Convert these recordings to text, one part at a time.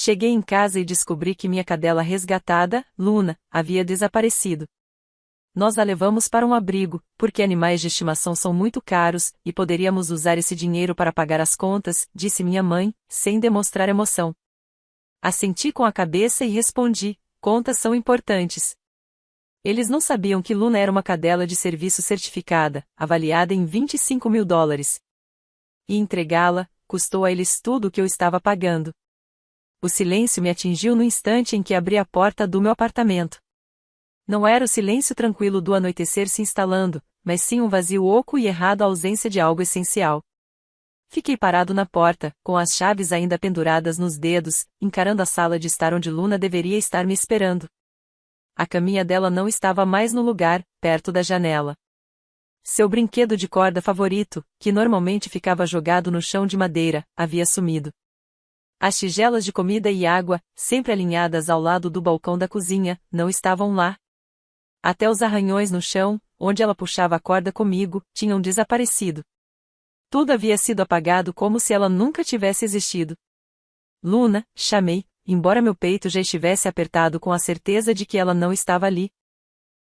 Cheguei em casa e descobri que minha cadela resgatada, Luna, havia desaparecido. Nós a levamos para um abrigo, porque animais de estimação são muito caros, e poderíamos usar esse dinheiro para pagar as contas, disse minha mãe, sem demonstrar emoção. Assenti com a cabeça e respondi: contas são importantes. Eles não sabiam que Luna era uma cadela de serviço certificada, avaliada em $25.000. E entregá-la, custou a eles tudo o que eu estava pagando. O silêncio me atingiu no instante em que abri a porta do meu apartamento. Não era o silêncio tranquilo do anoitecer se instalando, mas sim um vazio oco e errado, a ausência de algo essencial. Fiquei parado na porta, com as chaves ainda penduradas nos dedos, encarando a sala de estar onde Luna deveria estar me esperando. A caminha dela não estava mais no lugar, perto da janela. Seu brinquedo de corda favorito, que normalmente ficava jogado no chão de madeira, havia sumido. As tigelas de comida e água, sempre alinhadas ao lado do balcão da cozinha, não estavam lá. Até os arranhões no chão, onde ela puxava a corda comigo, tinham desaparecido. Tudo havia sido apagado como se ela nunca tivesse existido. Luna, chamei, embora meu peito já estivesse apertado com a certeza de que ela não estava ali.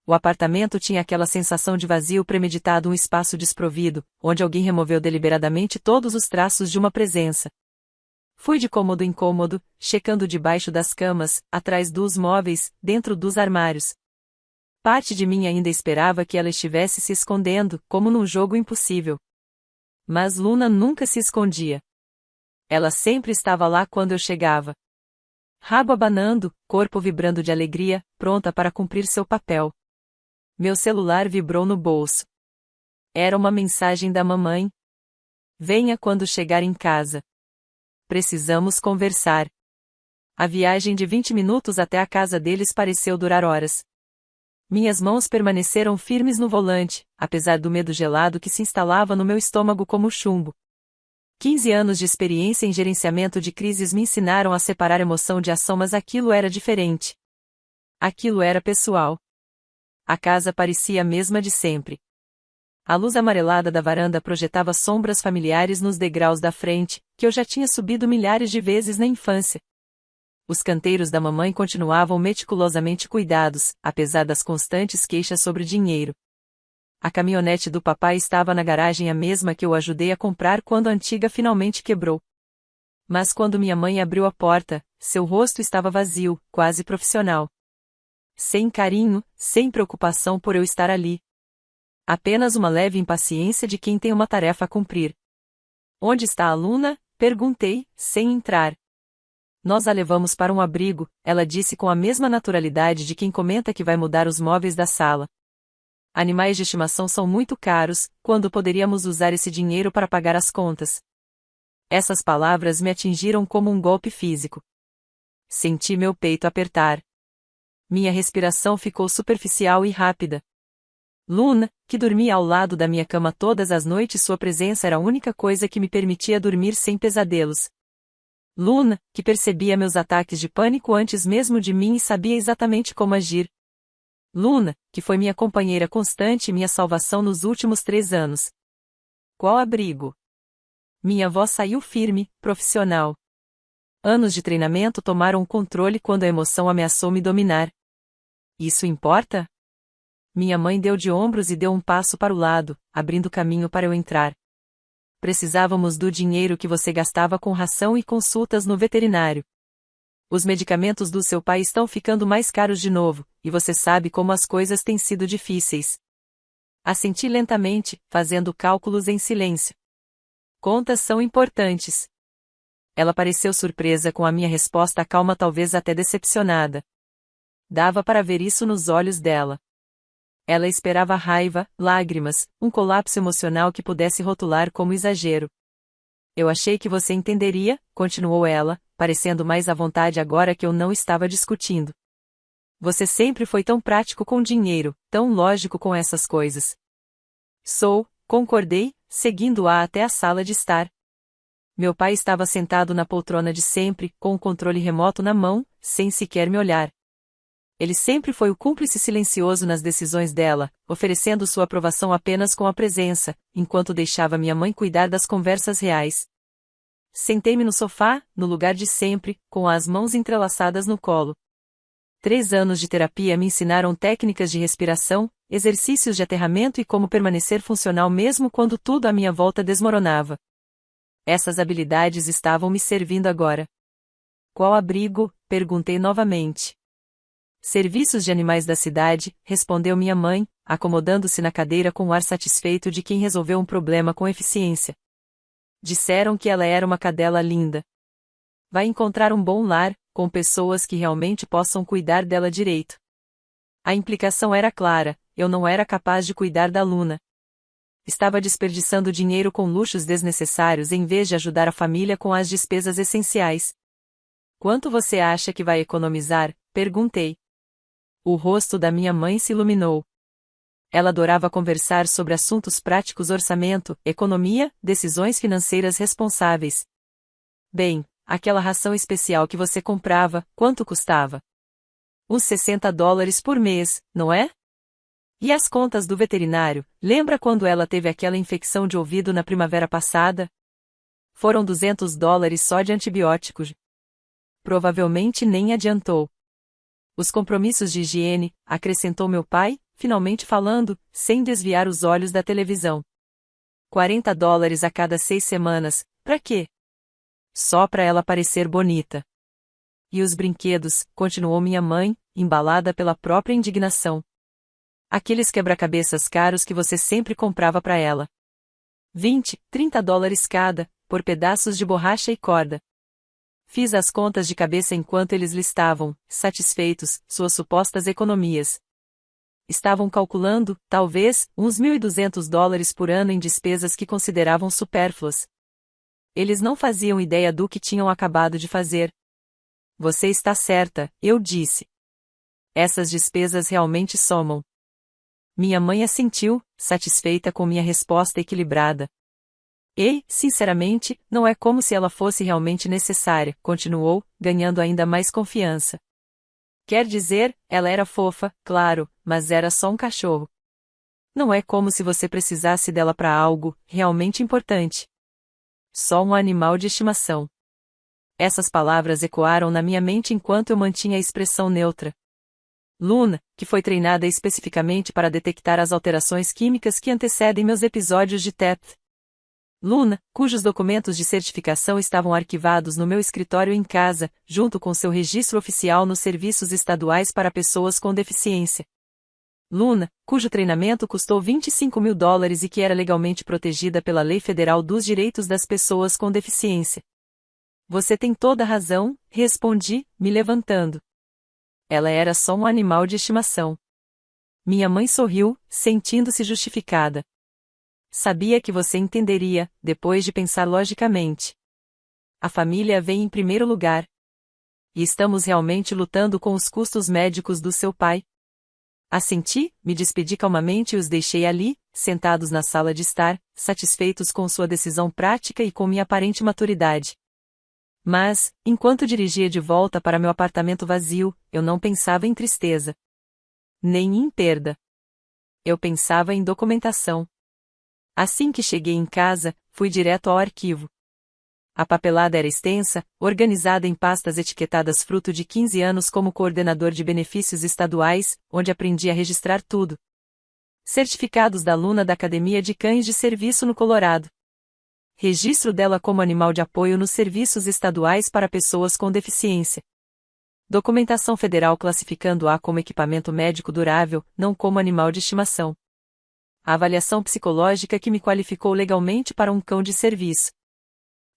O apartamento tinha aquela sensação de vazio premeditado, um espaço desprovido, onde alguém removeu deliberadamente todos os traços de uma presença. Fui de cômodo em cômodo, checando debaixo das camas, atrás dos móveis, dentro dos armários. Parte de mim ainda esperava que ela estivesse se escondendo, como num jogo impossível. Mas Luna nunca se escondia. Ela sempre estava lá quando eu chegava. Rabo abanando, corpo vibrando de alegria, pronta para cumprir seu papel. Meu celular vibrou no bolso. Era uma mensagem da mamãe. Venha quando chegar em casa. Precisamos conversar. A viagem de 20 minutos até a casa deles pareceu durar horas. Minhas mãos permaneceram firmes no volante, apesar do medo gelado que se instalava no meu estômago como chumbo. 15 anos de experiência em gerenciamento de crises me ensinaram a separar emoção de ação, mas aquilo era diferente. Aquilo era pessoal. A casa parecia a mesma de sempre. A luz amarelada da varanda projetava sombras familiares nos degraus da frente, que eu já tinha subido milhares de vezes na infância. Os canteiros da mamãe continuavam meticulosamente cuidados, apesar das constantes queixas sobre dinheiro. A caminhonete do papai estava na garagem, a mesma que eu ajudei a comprar quando a antiga finalmente quebrou. Mas quando minha mãe abriu a porta, seu rosto estava vazio, quase profissional. Sem carinho, sem preocupação por eu estar ali. Apenas uma leve impaciência de quem tem uma tarefa a cumprir. Onde está a Luna? Perguntei, sem entrar. Nós a levamos para um abrigo, ela disse com a mesma naturalidade de quem comenta que vai mudar os móveis da sala. Animais de estimação são muito caros, quando poderíamos usar esse dinheiro para pagar as contas. Essas palavras me atingiram como um golpe físico. Senti meu peito apertar. Minha respiração ficou superficial e rápida. Luna, que dormia ao lado da minha cama todas as noites, sua presença era a única coisa que me permitia dormir sem pesadelos. Luna, que percebia meus ataques de pânico antes mesmo de mim e sabia exatamente como agir. Luna, que foi minha companheira constante e minha salvação nos últimos 3 anos. Qual abrigo? Minha voz saiu firme, profissional. Anos de treinamento tomaram o controle quando a emoção ameaçou me dominar. Isso importa? Minha mãe deu de ombros e deu um passo para o lado, abrindo caminho para eu entrar. Precisávamos do dinheiro que você gastava com ração e consultas no veterinário. Os medicamentos do seu pai estão ficando mais caros de novo, e você sabe como as coisas têm sido difíceis. Assenti lentamente, fazendo cálculos em silêncio. Contas são importantes. Ela pareceu surpresa com a minha resposta calma, talvez até decepcionada. Dava para ver isso nos olhos dela. Ela esperava raiva, lágrimas, um colapso emocional que pudesse rotular como exagero. Eu achei que você entenderia, continuou ela, parecendo mais à vontade agora que eu não estava discutindo. Você sempre foi tão prático com dinheiro, tão lógico com essas coisas. Sou, concordei, seguindo-a até a sala de estar. Meu pai estava sentado na poltrona de sempre, com o controle remoto na mão, sem sequer me olhar. Ele sempre foi o cúmplice silencioso nas decisões dela, oferecendo sua aprovação apenas com a presença, enquanto deixava minha mãe cuidar das conversas reais. Sentei-me no sofá, no lugar de sempre, com as mãos entrelaçadas no colo. 3 anos de terapia me ensinaram técnicas de respiração, exercícios de aterramento e como permanecer funcional mesmo quando tudo à minha volta desmoronava. Essas habilidades estavam me servindo agora. Qual abrigo? Perguntei novamente. Serviços de animais da cidade, respondeu minha mãe, acomodando-se na cadeira com o ar satisfeito de quem resolveu um problema com eficiência. Disseram que ela era uma cadela linda. Vai encontrar um bom lar, com pessoas que realmente possam cuidar dela direito. A implicação era clara, eu não era capaz de cuidar da Luna. Estava desperdiçando dinheiro com luxos desnecessários em vez de ajudar a família com as despesas essenciais. Quanto você acha que vai economizar? Perguntei. O rosto da minha mãe se iluminou. Ela adorava conversar sobre assuntos práticos: orçamento, economia, decisões financeiras responsáveis. Bem, aquela ração especial que você comprava, quanto custava? Uns $60 por mês, não é? E as contas do veterinário, lembra quando ela teve aquela infecção de ouvido na primavera passada? Foram $200 só de antibióticos. Provavelmente nem adiantou. Os compromissos de higiene, acrescentou meu pai, finalmente falando, sem desviar os olhos da televisão. $40 a cada 6 semanas, pra quê? Só pra ela parecer bonita. E os brinquedos, continuou minha mãe, embalada pela própria indignação. Aqueles quebra-cabeças caros que você sempre comprava pra ela. $20, $30 cada, por pedaços de borracha e corda. Fiz as contas de cabeça enquanto eles listavam, satisfeitos, suas supostas economias. Estavam calculando, talvez, uns $1.200 por ano em despesas que consideravam supérfluas. Eles não faziam ideia do que tinham acabado de fazer. Você está certa, eu disse. Essas despesas realmente somam. Minha mãe assentiu, satisfeita com minha resposta equilibrada. E, sinceramente, não é como se ela fosse realmente necessária, continuou, ganhando ainda mais confiança. Quer dizer, ela era fofa, claro, mas era só um cachorro. Não é como se você precisasse dela para algo realmente importante. Só um animal de estimação. Essas palavras ecoaram na minha mente enquanto eu mantinha a expressão neutra. Luna, que foi treinada especificamente para detectar as alterações químicas que antecedem meus episódios de TEP. Luna, cujos documentos de certificação estavam arquivados no meu escritório em casa, junto com seu registro oficial nos serviços estaduais para pessoas com deficiência. Luna, cujo treinamento custou $25.000 e que era legalmente protegida pela Lei Federal dos Direitos das Pessoas com Deficiência. Você tem toda a razão, respondi, me levantando. Ela era só um animal de estimação. Minha mãe sorriu, sentindo-se justificada. Sabia que você entenderia, depois de pensar logicamente. A família vem em primeiro lugar. E estamos realmente lutando com os custos médicos do seu pai. Assenti, me despedi calmamente e os deixei ali, sentados na sala de estar, satisfeitos com sua decisão prática e com minha aparente maturidade. Mas, enquanto dirigia de volta para meu apartamento vazio, eu não pensava em tristeza. Nem em perda. Eu pensava em documentação. Assim que cheguei em casa, fui direto ao arquivo. A papelada era extensa, organizada em pastas etiquetadas fruto de 15 anos como coordenador de benefícios estaduais, onde aprendi a registrar tudo. Certificados da Luna da Academia de Cães de Serviço no Colorado. Registro dela como animal de apoio nos serviços estaduais para pessoas com deficiência. Documentação federal classificando-a como equipamento médico durável, não como animal de estimação. A avaliação psicológica que me qualificou legalmente para um cão de serviço.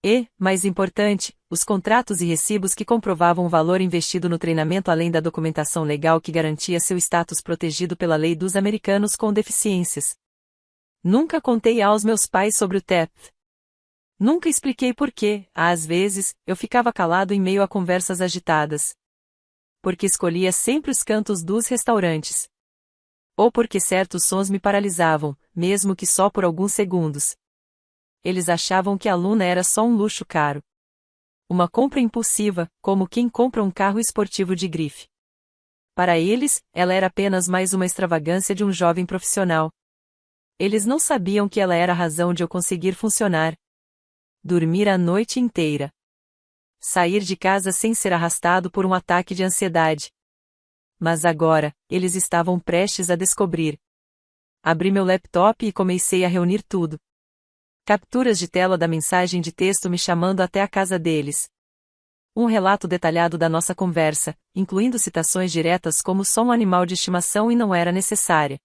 E, mais importante, os contratos e recibos que comprovavam o valor investido no treinamento além da documentação legal que garantia seu status protegido pela lei dos americanos com deficiências. Nunca contei aos meus pais sobre o TEP. Nunca expliquei por que, às vezes, eu ficava calado em meio a conversas agitadas. Porque escolhia sempre os cantos dos restaurantes. Ou porque certos sons me paralisavam, mesmo que só por alguns segundos. Eles achavam que a Luna era só um luxo caro. Uma compra impulsiva, como quem compra um carro esportivo de grife. Para eles, ela era apenas mais uma extravagância de um jovem profissional. Eles não sabiam que ela era a razão de eu conseguir funcionar. Dormir a noite inteira. Sair de casa sem ser arrastado por um ataque de ansiedade. Mas agora, eles estavam prestes a descobrir. Abri meu laptop e comecei a reunir tudo. Capturas de tela da mensagem de texto me chamando até a casa deles. Um relato detalhado da nossa conversa, incluindo citações diretas como só um animal de estimação e não era necessária.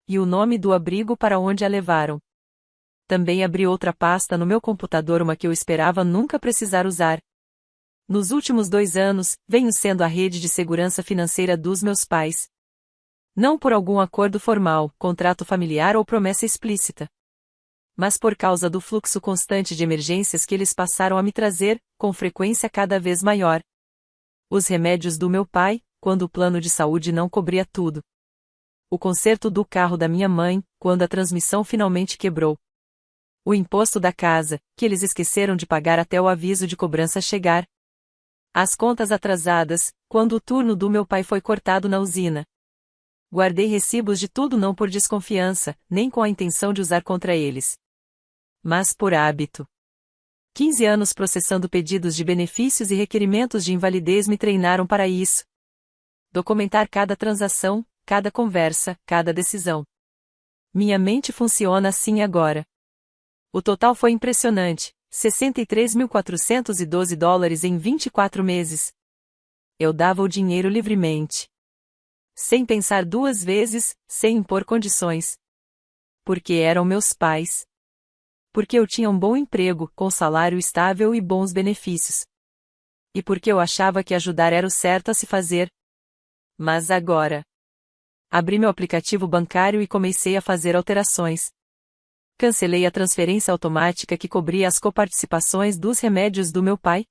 E o nome do abrigo para onde a levaram. Também abri outra pasta no meu computador, uma que eu esperava nunca precisar usar. Nos últimos 2 anos, venho sendo a rede de segurança financeira dos meus pais. Não por algum acordo formal, contrato familiar ou promessa explícita. Mas por causa do fluxo constante de emergências que eles passaram a me trazer, com frequência cada vez maior. Os remédios do meu pai, quando o plano de saúde não cobria tudo. O conserto do carro da minha mãe, quando a transmissão finalmente quebrou. O imposto da casa, que eles esqueceram de pagar até o aviso de cobrança chegar. As contas atrasadas, quando o turno do meu pai foi cortado na usina. Guardei recibos de tudo, não por desconfiança, nem com a intenção de usar contra eles. Mas por hábito. 15 anos processando pedidos de benefícios e requerimentos de invalidez me treinaram para isso. Documentar cada transação, cada conversa, cada decisão. Minha mente funciona assim agora. O total foi impressionante. $63.412 em 24 meses. Eu dava o dinheiro livremente. Sem pensar 2 vezes, sem impor condições. Porque eram meus pais. Porque eu tinha um bom emprego, com salário estável e bons benefícios. E porque eu achava que ajudar era o certo a se fazer. Mas agora. Abri meu aplicativo bancário e comecei a fazer alterações. Cancelei a transferência automática que cobria as coparticipações dos remédios do meu pai.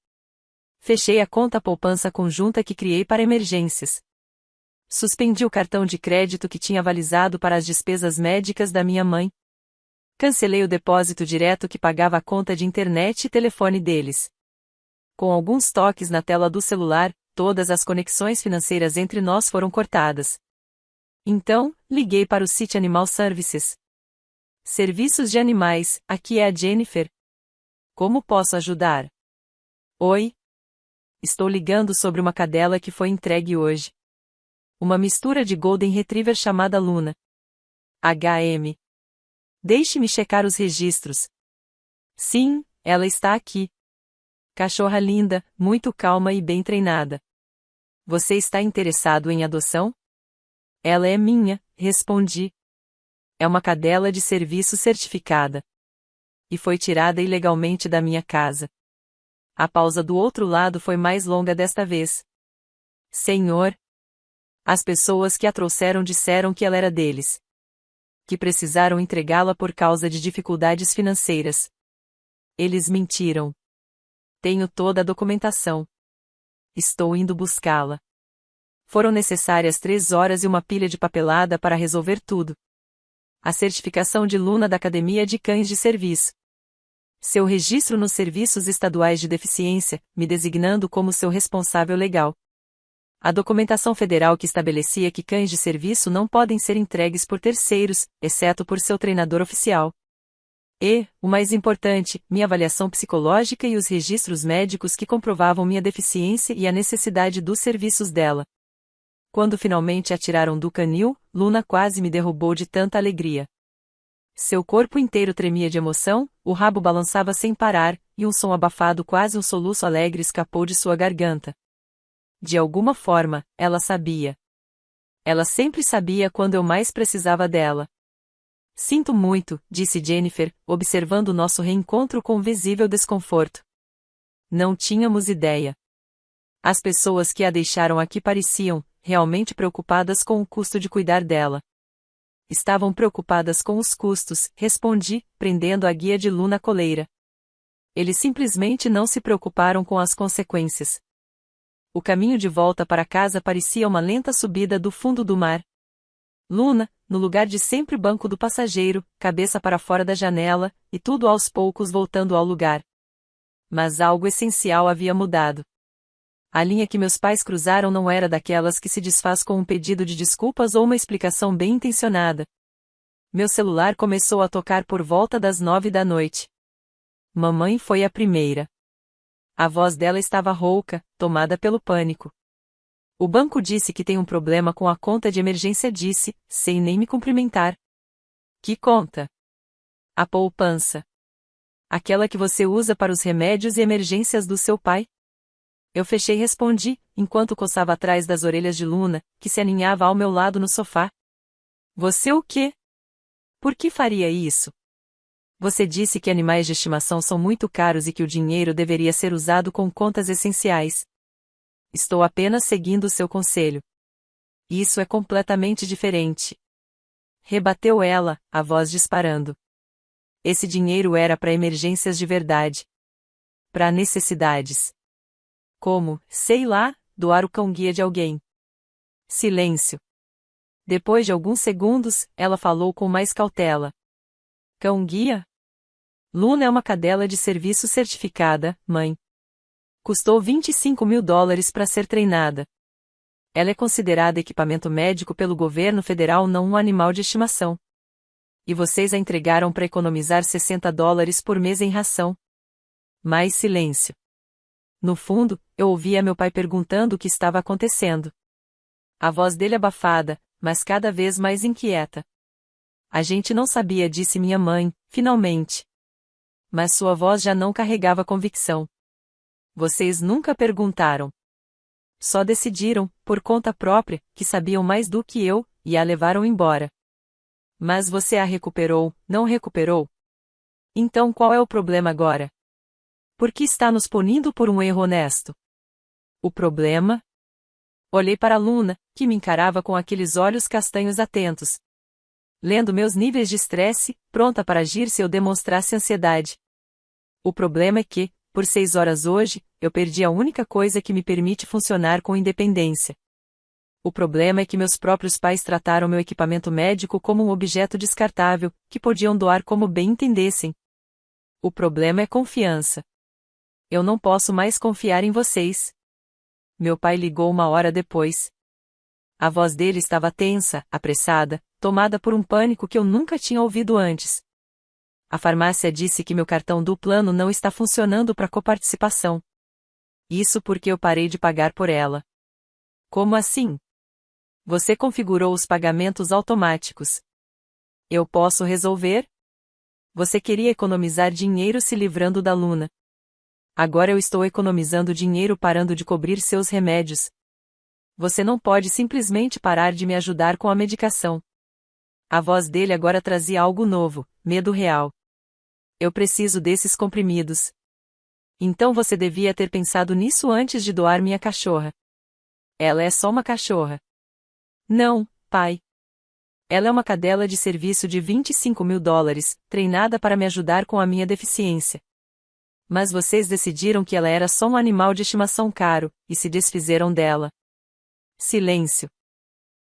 Fechei a conta poupança conjunta que criei para emergências. Suspendi o cartão de crédito que tinha avalizado para as despesas médicas da minha mãe. Cancelei o depósito direto que pagava a conta de internet e telefone deles. Com alguns toques na tela do celular, todas as conexões financeiras entre nós foram cortadas. Então, liguei para o City Animal Services. Serviços de animais, aqui é a Jennifer. Como posso ajudar? Oi. Estou ligando sobre uma cadela que foi entregue hoje. Uma mistura de Golden Retriever chamada Luna. HM. Deixe-me checar os registros. Sim, ela está aqui. Cachorra linda, muito calma e bem treinada. Você está interessado em adoção? Ela é minha, respondi. É uma cadela de serviço certificada. E foi tirada ilegalmente da minha casa. A pausa do outro lado foi mais longa desta vez. Senhor. As pessoas que a trouxeram disseram que ela era deles. Que precisaram entregá-la por causa de dificuldades financeiras. Eles mentiram. Tenho toda a documentação. Estou indo buscá-la. Foram necessárias 3 horas e uma pilha de papelada para resolver tudo. A certificação de Luna da Academia de Cães de Serviço. Seu registro nos serviços estaduais de deficiência, me designando como seu responsável legal. A documentação federal que estabelecia que cães de serviço não podem ser entregues por terceiros, exceto por seu treinador oficial. E, o mais importante, minha avaliação psicológica e os registros médicos que comprovavam minha deficiência e a necessidade dos serviços dela. Quando finalmente a tiraram do canil, Luna quase me derrubou de tanta alegria. Seu corpo inteiro tremia de emoção, o rabo balançava sem parar, e um som abafado, quase um soluço alegre, escapou de sua garganta. De alguma forma, ela sabia. Ela sempre sabia quando eu mais precisava dela. Sinto muito, disse Jennifer, observando nosso reencontro com visível desconforto. Não tínhamos ideia. As pessoas que a deixaram aqui pareciam realmente preocupadas com o custo de cuidar dela. Estavam preocupadas com os custos, respondi, prendendo a guia de Luna à coleira. Eles simplesmente não se preocuparam com as consequências. O caminho de volta para casa parecia uma lenta subida do fundo do mar. Luna, no lugar de sempre banco do passageiro, cabeça para fora da janela, e tudo aos poucos voltando ao lugar. Mas algo essencial havia mudado. A linha que meus pais cruzaram não era daquelas que se desfaz com um pedido de desculpas ou uma explicação bem intencionada. Meu celular começou a tocar por volta das 9 da noite. Mamãe foi a primeira. A voz dela estava rouca, tomada pelo pânico. O banco disse que tem um problema com a conta de emergência, disse, sem nem me cumprimentar. Que conta? A poupança. Aquela que você usa para os remédios e emergências do seu pai? Eu fechei e respondi, enquanto coçava atrás das orelhas de Luna, que se aninhava ao meu lado no sofá. Você o quê? Por que faria isso? Você disse que animais de estimação são muito caros e que o dinheiro deveria ser usado com contas essenciais. Estou apenas seguindo o seu conselho. Isso é completamente diferente. Rebateu ela, a voz disparando. Esse dinheiro era para emergências de verdade. Para necessidades. Como, sei lá, doar o cão-guia de alguém. Silêncio. Depois de alguns segundos, ela falou com mais cautela. Cão-guia? Luna é uma cadela de serviço certificada, mãe. Custou $25.000 para ser treinada. Ela é considerada equipamento médico pelo governo federal, não um animal de estimação. E vocês a entregaram para economizar $60 por mês em ração. Mais silêncio. No fundo, eu ouvia meu pai perguntando o que estava acontecendo. A voz dele abafada, mas cada vez mais inquieta. A gente não sabia, disse minha mãe, finalmente. Mas sua voz já não carregava convicção. Vocês nunca perguntaram. Só decidiram, por conta própria, que sabiam mais do que eu, e a levaram embora. Mas você a recuperou, não recuperou? Então qual é o problema agora? Por que está nos punindo por um erro honesto? O problema? Olhei para Luna, que me encarava com aqueles olhos castanhos atentos. Lendo meus níveis de estresse, pronta para agir se eu demonstrasse ansiedade. O problema é que, por 6 horas hoje, eu perdi a única coisa que me permite funcionar com independência. O problema é que meus próprios pais trataram meu equipamento médico como um objeto descartável, que podiam doar como bem entendessem. O problema é confiança. Eu não posso mais confiar em vocês. Meu pai ligou 1 hora depois. A voz dele estava tensa, apressada, tomada por um pânico que eu nunca tinha ouvido antes. A farmácia disse que meu cartão do plano não está funcionando para coparticipação. Isso porque eu parei de pagar por ela. Como assim? Você configurou os pagamentos automáticos. Eu posso resolver? Você queria economizar dinheiro se livrando da Luna. Agora eu estou economizando dinheiro parando de cobrir seus remédios. Você não pode simplesmente parar de me ajudar com a medicação. A voz dele agora trazia algo novo, medo real. Eu preciso desses comprimidos. Então você devia ter pensado nisso antes de doar minha cachorra. Ela é só uma cachorra. Não, pai. Ela é uma cadela de serviço de $25.000, treinada para me ajudar com a minha deficiência. Mas vocês decidiram que ela era só um animal de estimação caro, e se desfizeram dela. Silêncio.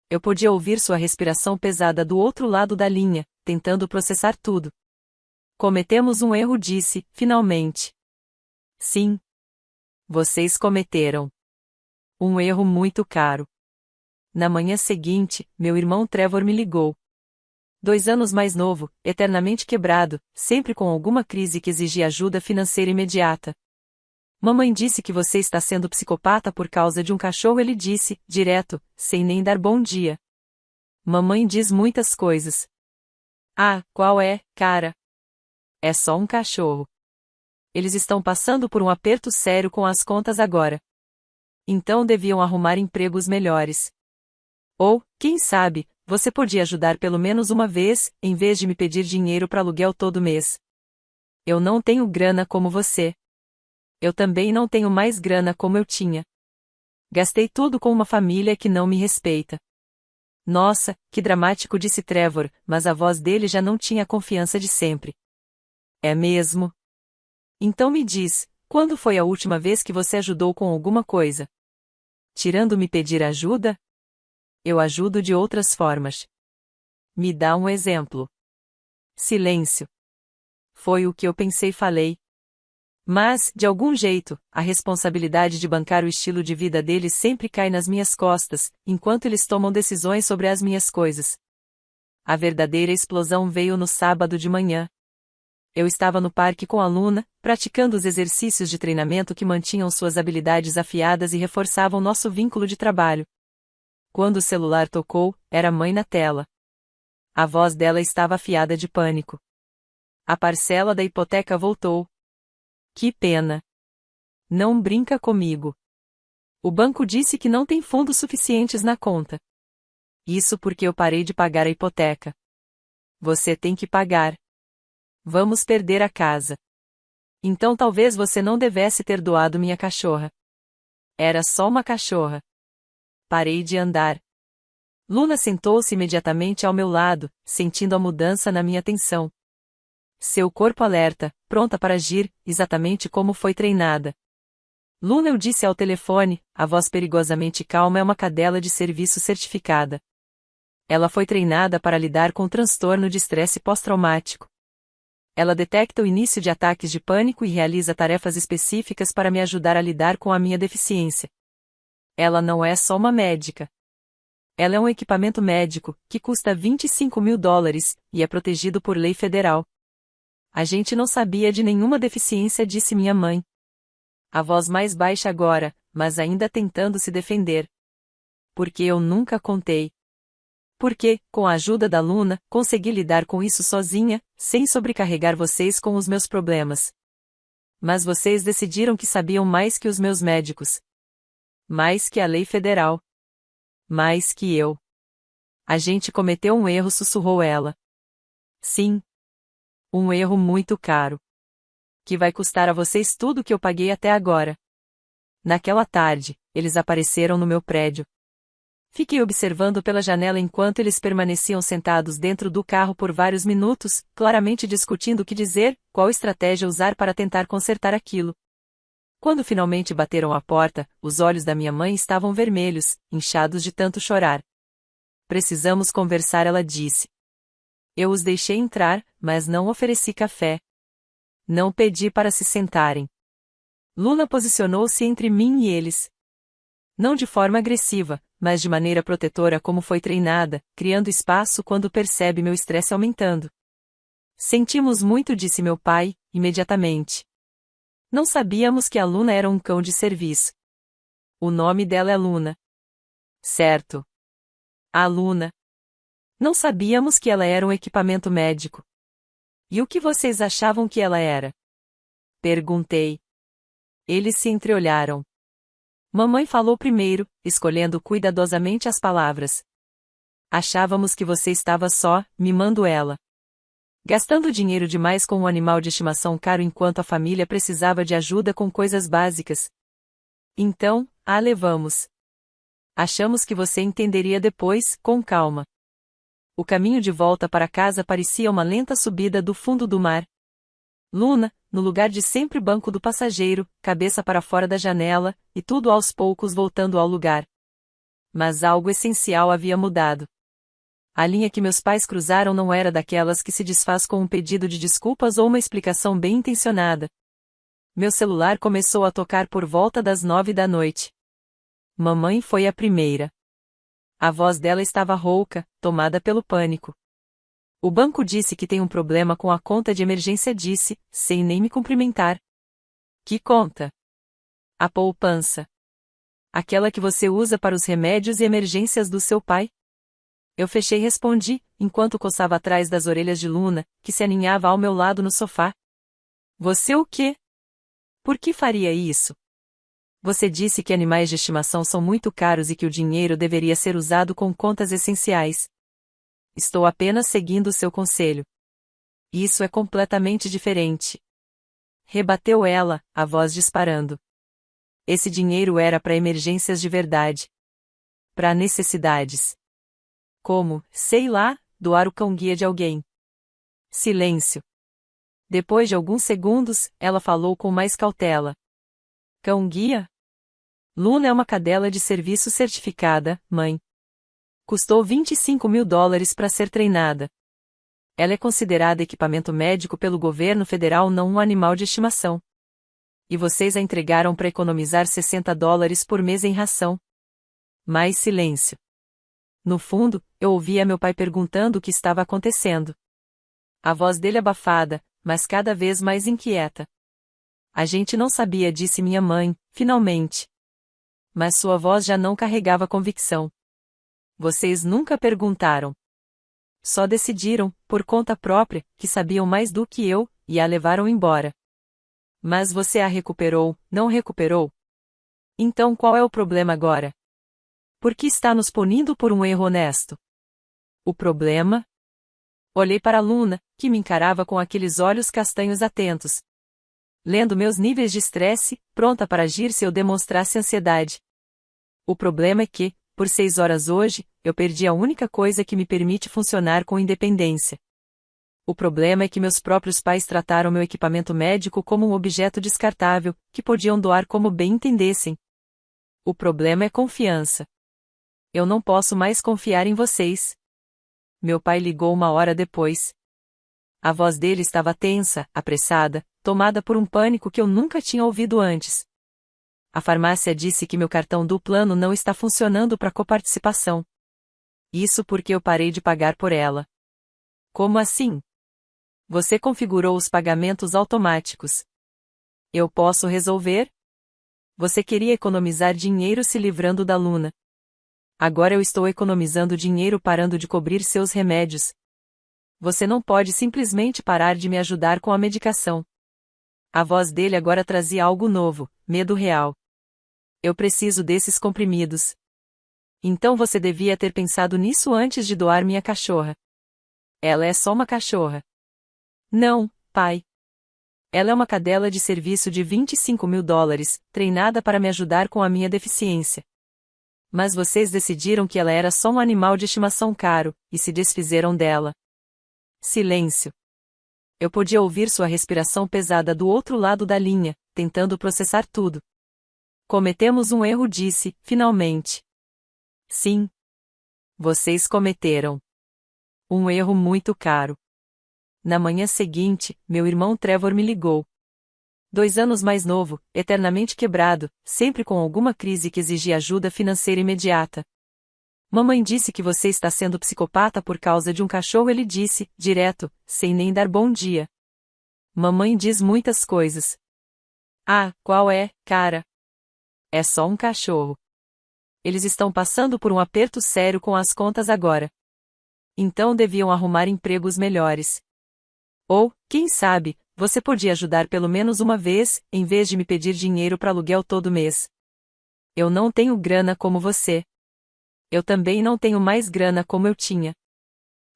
Eu podia ouvir sua respiração pesada do outro lado da linha, tentando processar tudo. Cometemos um erro, disse, finalmente. Sim. Vocês cometeram. Um erro muito caro. Na manhã seguinte, meu irmão Trevor me ligou. 2 anos mais novo, eternamente quebrado, sempre com alguma crise que exigia ajuda financeira imediata. Mamãe disse que você está sendo psicopata por causa de um cachorro, ele disse, direto, sem nem dar bom dia. Mamãe diz muitas coisas. Ah, qual é, cara? É só um cachorro. Eles estão passando por um aperto sério com as contas agora. Então deviam arrumar empregos melhores. Ou, quem sabe, você podia ajudar pelo menos uma vez, em vez de me pedir dinheiro para aluguel todo mês. Eu não tenho grana como você. Eu também não tenho mais grana como eu tinha. Gastei tudo com uma família que não me respeita. Nossa, que dramático, disse Trevor, mas a voz dele já não tinha a confiança de sempre. É mesmo? Então me diz, quando foi a última vez que você ajudou com alguma coisa? Tirando me pedir ajuda? Eu ajudo de outras formas. Me dá um exemplo. Silêncio. Foi o que eu pensei e falei. Mas, de algum jeito, a responsabilidade de bancar o estilo de vida deles sempre cai nas minhas costas, enquanto eles tomam decisões sobre as minhas coisas. A verdadeira explosão veio no sábado de manhã. Eu estava no parque com a Luna, praticando os exercícios de treinamento que mantinham suas habilidades afiadas e reforçavam nosso vínculo de trabalho. Quando o celular tocou, era a mãe na tela. A voz dela estava afiada de pânico. A parcela da hipoteca voltou. Que pena. Não brinca comigo. O banco disse que não tem fundos suficientes na conta. Isso porque eu parei de pagar a hipoteca. Você tem que pagar. Vamos perder a casa. Então talvez você não devesse ter doado minha cachorra. Era só uma cachorra. Parei de andar. Luna sentou-se imediatamente ao meu lado, sentindo a mudança na minha tensão. Seu corpo alerta, pronta para agir, exatamente como foi treinada. Luna, eu disse ao telefone, a voz perigosamente calma, é uma cadela de serviço certificada. Ela foi treinada para lidar com o transtorno de estresse pós-traumático. Ela detecta o início de ataques de pânico e realiza tarefas específicas para me ajudar a lidar com a minha deficiência. Ela não é só uma médica. Ela é um equipamento médico, que custa $25.000, e é protegido por lei federal. A gente não sabia de nenhuma deficiência, disse minha mãe. A voz mais baixa agora, mas ainda tentando se defender. Porque eu nunca contei. Porque, com a ajuda da Luna, consegui lidar com isso sozinha, sem sobrecarregar vocês com os meus problemas. Mas vocês decidiram que sabiam mais que os meus médicos. Mais que a lei federal. Mais que eu. A gente cometeu um erro, sussurrou ela. Sim. Um erro muito caro. Que vai custar a vocês tudo o que eu paguei até agora. Naquela tarde, eles apareceram no meu prédio. Fiquei observando pela janela enquanto eles permaneciam sentados dentro do carro por vários minutos, claramente discutindo o que dizer, qual estratégia usar para tentar consertar aquilo. Quando finalmente bateram à porta, os olhos da minha mãe estavam vermelhos, inchados de tanto chorar. Precisamos conversar, ela disse. Eu os deixei entrar, mas não ofereci café. Não pedi para se sentarem. Luna posicionou-se entre mim e eles. Não de forma agressiva, mas de maneira protetora como foi treinada, criando espaço quando percebe meu estresse aumentando. Sentimos muito, disse meu pai, imediatamente. Não sabíamos que a Luna era um cão de serviço. O nome dela é Luna. Certo. A Luna. Não sabíamos que ela era um equipamento médico. E o que vocês achavam que ela era? Perguntei. Eles se entreolharam. Mamãe falou primeiro, escolhendo cuidadosamente as palavras. Achávamos que você estava só, mimando ela. Gastando dinheiro demais com um animal de estimação caro enquanto a família precisava de ajuda com coisas básicas. Então, a levamos. Achamos que você entenderia depois, com calma. O caminho de volta para casa parecia uma lenta subida do fundo do mar. Luna, no lugar de sempre banco do passageiro, cabeça para fora da janela, e tudo aos poucos voltando ao lugar. Mas algo essencial havia mudado. A linha que meus pais cruzaram não era daquelas que se desfaz com um pedido de desculpas ou uma explicação bem intencionada. Meu celular começou a tocar por volta das 9 da noite. Mamãe foi a primeira. A voz dela estava rouca, tomada pelo pânico. O banco disse que tem um problema com a conta de emergência, disse, sem nem me cumprimentar. Que conta? A poupança. Aquela que você usa para os remédios e emergências do seu pai? Eu fechei e respondi, enquanto coçava atrás das orelhas de Luna, que se aninhava ao meu lado no sofá. Você o quê? Por que faria isso? Você disse que animais de estimação são muito caros e que o dinheiro deveria ser usado com contas essenciais. Estou apenas seguindo o seu conselho. Isso é completamente diferente. Rebateu ela, a voz disparando. Esse dinheiro era para emergências de verdade. Para necessidades. Como, sei lá, doar o cão-guia de alguém. Silêncio. Depois de alguns segundos, ela falou com mais cautela. Cão-guia? Luna é uma cadela de serviço certificada, mãe. Custou $25.000 para ser treinada. Ela é considerada equipamento médico pelo governo federal, não um animal de estimação. E vocês a entregaram para economizar $60 por mês em ração. Mais silêncio. No fundo, eu ouvia meu pai perguntando o que estava acontecendo. A voz dele abafada, mas cada vez mais inquieta. A gente não sabia, disse minha mãe, finalmente. Mas sua voz já não carregava convicção. Vocês nunca perguntaram. Só decidiram, por conta própria, que sabiam mais do que eu, e a levaram embora. Mas você a recuperou, não recuperou? Então qual é o problema agora? Por que está nos punindo por um erro honesto? O problema? Olhei para a Luna, que me encarava com aqueles olhos castanhos atentos. Lendo meus níveis de estresse, pronta para agir se eu demonstrasse ansiedade. O problema é que, por 6 horas hoje, eu perdi a única coisa que me permite funcionar com independência. O problema é que meus próprios pais trataram meu equipamento médico como um objeto descartável, que podiam doar como bem entendessem. O problema é confiança. Eu não posso mais confiar em vocês. Meu pai ligou 1 hora depois. A voz dele estava tensa, apressada, tomada por um pânico que eu nunca tinha ouvido antes. A farmácia disse que meu cartão do plano não está funcionando para coparticipação. Isso porque eu parei de pagar por ela. Como assim? Você configurou os pagamentos automáticos. Eu posso resolver? Você queria economizar dinheiro se livrando da Luna. Agora eu estou economizando dinheiro parando de cobrir seus remédios. Você não pode simplesmente parar de me ajudar com a medicação. A voz dele agora trazia algo novo, medo real. Eu preciso desses comprimidos. Então você devia ter pensado nisso antes de doar minha cachorra. Ela é só uma cachorra. Não, pai. Ela é uma cadela de serviço de $25.000, treinada para me ajudar com a minha deficiência. Mas vocês decidiram que ela era só um animal de estimação caro, e se desfizeram dela. Silêncio. Eu podia ouvir sua respiração pesada do outro lado da linha, tentando processar tudo. Cometemos um erro, disse, finalmente. Sim. Vocês cometeram. Um erro muito caro. Na manhã seguinte, meu irmão Trevor me ligou. 2 anos mais novo, eternamente quebrado, sempre com alguma crise que exigia ajuda financeira imediata. Mamãe disse que você está sendo psicopata por causa de um cachorro, ele disse, direto, sem nem dar bom dia. Mamãe diz muitas coisas. Ah, qual é, cara? É só um cachorro. Eles estão passando por um aperto sério com as contas agora. Então deviam arrumar empregos melhores. Ou, quem sabe, você podia ajudar pelo menos uma vez, em vez de me pedir dinheiro para aluguel todo mês. Eu não tenho grana como você. Eu também não tenho mais grana como eu tinha.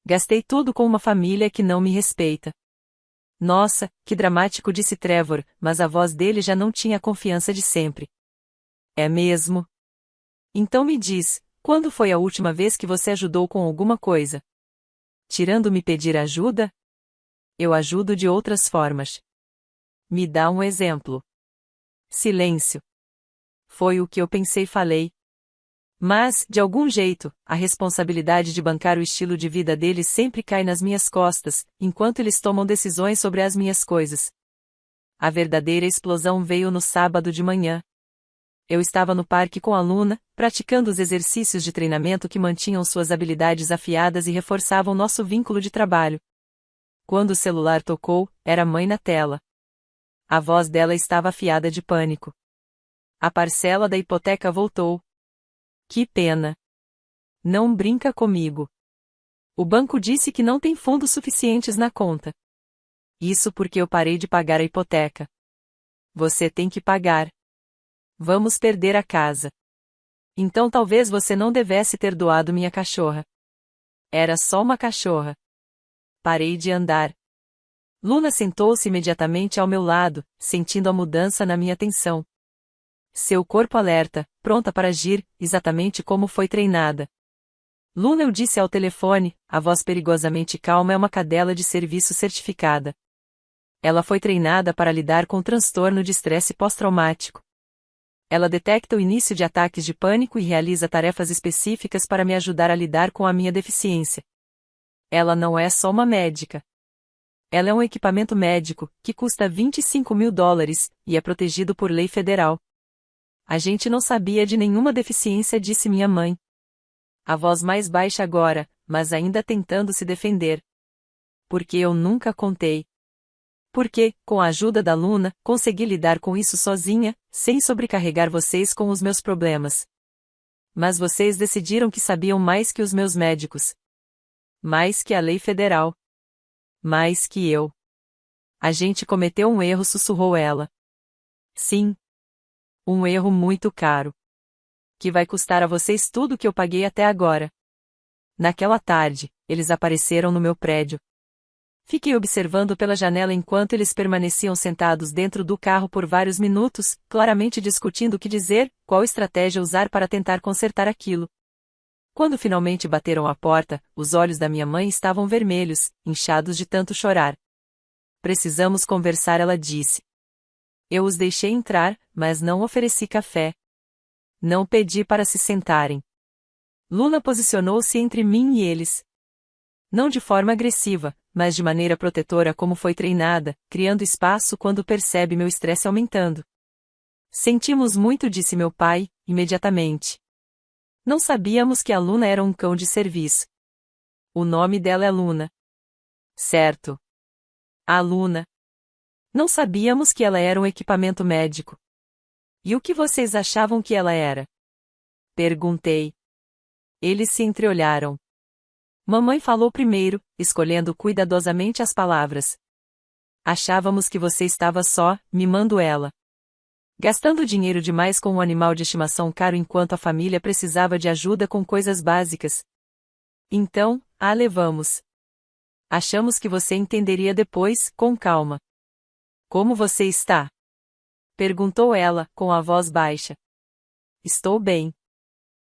Gastei tudo com uma família que não me respeita. Nossa, que dramático, disse Trevor, mas a voz dele já não tinha a confiança de sempre. É mesmo? Então me diz, quando foi a última vez que você ajudou com alguma coisa? Tirando me pedir ajuda? Eu ajudo de outras formas. Me dá um exemplo. Silêncio. Foi o que eu pensei e falei. Mas, de algum jeito, a responsabilidade de bancar o estilo de vida deles sempre cai nas minhas costas, enquanto eles tomam decisões sobre as minhas coisas. A verdadeira explosão veio no sábado de manhã. Eu estava no parque com a Luna, praticando os exercícios de treinamento que mantinham suas habilidades afiadas e reforçavam nosso vínculo de trabalho. Quando o celular tocou, era a mãe na tela. A voz dela estava afiada de pânico. A parcela da hipoteca voltou. Que pena. Não brinca comigo. O banco disse que não tem fundos suficientes na conta. Isso porque eu parei de pagar a hipoteca. Você tem que pagar. Vamos perder a casa. Então talvez você não devesse ter doado minha cachorra. Era só uma cachorra. Parei de andar. Luna sentou-se imediatamente ao meu lado, sentindo a mudança na minha tensão. Seu corpo alerta, pronta para agir, exatamente como foi treinada. Luna, eu disse ao telefone, a voz perigosamente calma, é uma cadela de serviço certificada. Ela foi treinada para lidar com transtorno de estresse pós-traumático. Ela detecta o início de ataques de pânico e realiza tarefas específicas para me ajudar a lidar com a minha deficiência. Ela não é só uma médica. Ela é um equipamento médico, que custa $25.000, e é protegido por lei federal. A gente não sabia de nenhuma deficiência, disse minha mãe. A voz mais baixa agora, mas ainda tentando se defender. Porque eu nunca contei. Porque, com a ajuda da Luna, consegui lidar com isso sozinha, sem sobrecarregar vocês com os meus problemas. Mas vocês decidiram que sabiam mais que os meus médicos. Mais que a lei federal. Mais que eu. A gente cometeu um erro, sussurrou ela. Sim. Um erro muito caro. Que vai custar a vocês tudo o que eu paguei até agora. Naquela tarde, eles apareceram no meu prédio. Fiquei observando pela janela enquanto eles permaneciam sentados dentro do carro por vários minutos, claramente discutindo o que dizer, qual estratégia usar para tentar consertar aquilo. Quando finalmente bateram à porta, os olhos da minha mãe estavam vermelhos, inchados de tanto chorar. Precisamos conversar, ela disse. Eu os deixei entrar, mas não ofereci café. Não pedi para se sentarem. Luna posicionou-se entre mim e eles. Não de forma agressiva, mas de maneira protetora como foi treinada, criando espaço quando percebe meu estresse aumentando. Sentimos muito, disse meu pai, imediatamente. Não sabíamos que a Luna era um cão de serviço. O nome dela é Luna. Certo. A Luna. Não sabíamos que ela era um equipamento médico. E o que vocês achavam que ela era? Perguntei. Eles se entreolharam. Mamãe falou primeiro, escolhendo cuidadosamente as palavras. Achávamos que você estava só, mimando ela. Gastando dinheiro demais com um animal de estimação caro enquanto a família precisava de ajuda com coisas básicas. Então, a levamos. Achamos que você entenderia depois, com calma. Como você está? Perguntou ela, com a voz baixa. Estou bem.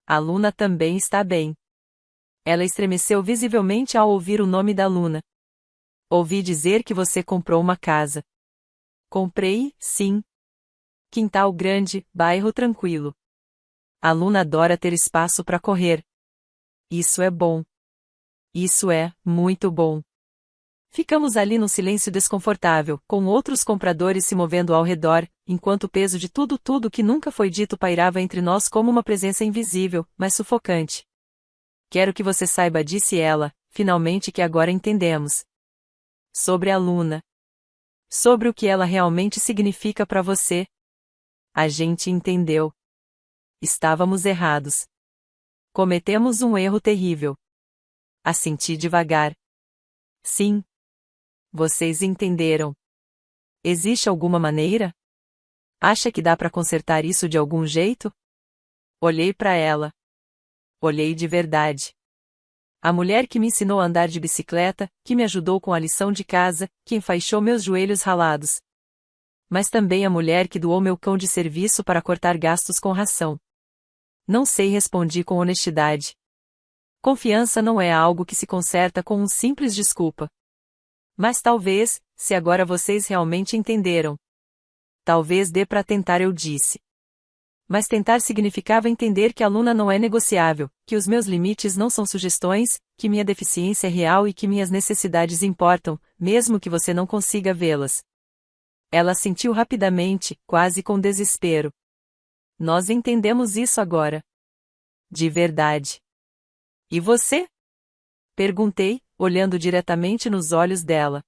A Luna também está bem. Ela estremeceu visivelmente ao ouvir o nome da Luna. Ouvi dizer que você comprou uma casa. Comprei, sim. Quintal grande, bairro tranquilo. A Luna adora ter espaço para correr. Isso é bom. Isso é, muito bom. Ficamos ali num silêncio desconfortável, com outros compradores se movendo ao redor, enquanto o peso de tudo que nunca foi dito pairava entre nós como uma presença invisível, mas sufocante. Quero que você saiba, disse ela, finalmente, que agora entendemos. Sobre a Luna. Sobre o que ela realmente significa para você. A gente entendeu. Estávamos errados. Cometemos um erro terrível. Assenti devagar. Sim. Vocês entenderam. Existe alguma maneira? Acha que dá para consertar isso de algum jeito? Olhei para ela. Olhei de verdade. A mulher que me ensinou a andar de bicicleta, que me ajudou com a lição de casa, que enfaixou meus joelhos ralados. Mas também a mulher que doou meu cão de serviço para cortar gastos com ração. Não sei, respondi com honestidade. Confiança não é algo que se conserta com um simples desculpa. Mas talvez, se agora vocês realmente entenderam. Talvez dê para tentar, eu disse. Mas tentar significava entender que a Luna não é negociável, que os meus limites não são sugestões, que minha deficiência é real e que minhas necessidades importam, mesmo que você não consiga vê-las. Ela sentiu rapidamente, quase com desespero. Nós entendemos isso agora. De verdade. E você? Perguntei, olhando diretamente nos olhos dela.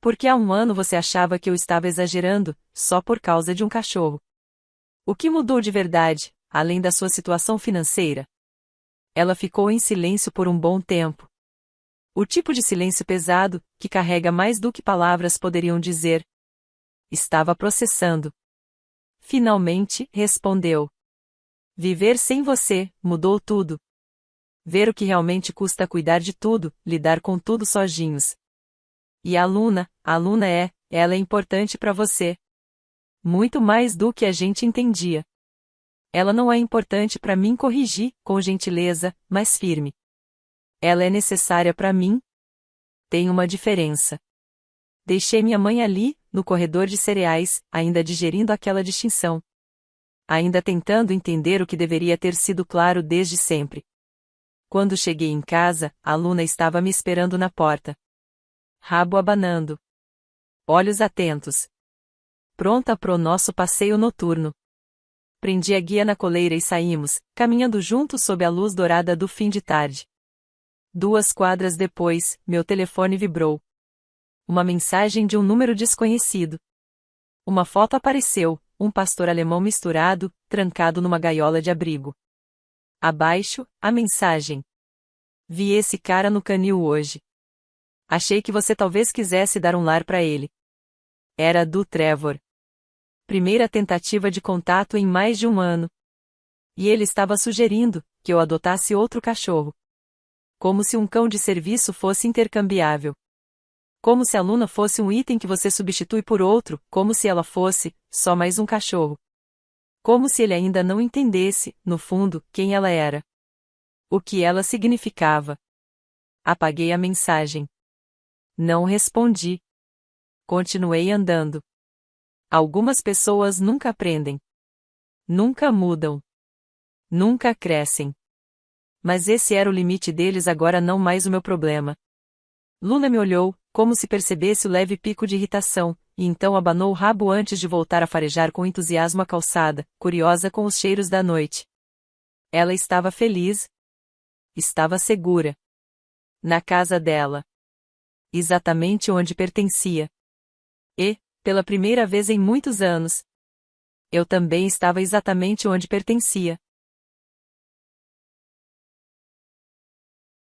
Porque há um ano você achava que eu estava exagerando, só por causa de um cachorro. O que mudou de verdade, além da sua situação financeira? Ela ficou em silêncio por um bom tempo. O tipo de silêncio pesado, que carrega mais do que palavras poderiam dizer. Estava processando. Finalmente, respondeu. Viver sem você, mudou tudo. Ver o que realmente custa cuidar de tudo, lidar com tudo sozinhos. E a Luna ela é importante para você. Muito mais do que a gente entendia. Ela não é importante para mim, corrigi, com gentileza, mas firme. Ela é necessária para mim. Tem uma diferença. Deixei minha mãe ali, no corredor de cereais, ainda digerindo aquela distinção. Ainda tentando entender o que deveria ter sido claro desde sempre. Quando cheguei em casa, a Luna estava me esperando na porta. Rabo abanando. Olhos atentos. Pronta pro nosso passeio noturno. Prendi a guia na coleira e saímos, caminhando juntos sob a luz dourada do fim de tarde. 2 quadras depois, meu telefone vibrou. Uma mensagem de um número desconhecido. Uma foto apareceu, um pastor alemão misturado, trancado numa gaiola de abrigo. Abaixo, a mensagem. Vi esse cara no canil hoje. Achei que você talvez quisesse dar um lar para ele. Era do Trevor. Primeira tentativa de contato em mais de um ano. E ele estava sugerindo que eu adotasse outro cachorro. Como se um cão de serviço fosse intercambiável. Como se a Luna fosse um item que você substitui por outro, como se ela fosse só mais um cachorro. Como se ele ainda não entendesse, no fundo, quem ela era. O que ela significava. Apaguei a mensagem. Não respondi. Continuei andando. Algumas pessoas nunca aprendem. Nunca mudam. Nunca crescem. Mas esse era o limite deles, agora não mais o meu problema. Luna me olhou, como se percebesse o leve pico de irritação, e então abanou o rabo antes de voltar a farejar com entusiasmo a calçada, curiosa com os cheiros da noite. Ela estava feliz. Estava segura. Na casa dela. Exatamente onde pertencia. E, pela primeira vez em muitos anos, eu também estava exatamente onde pertencia.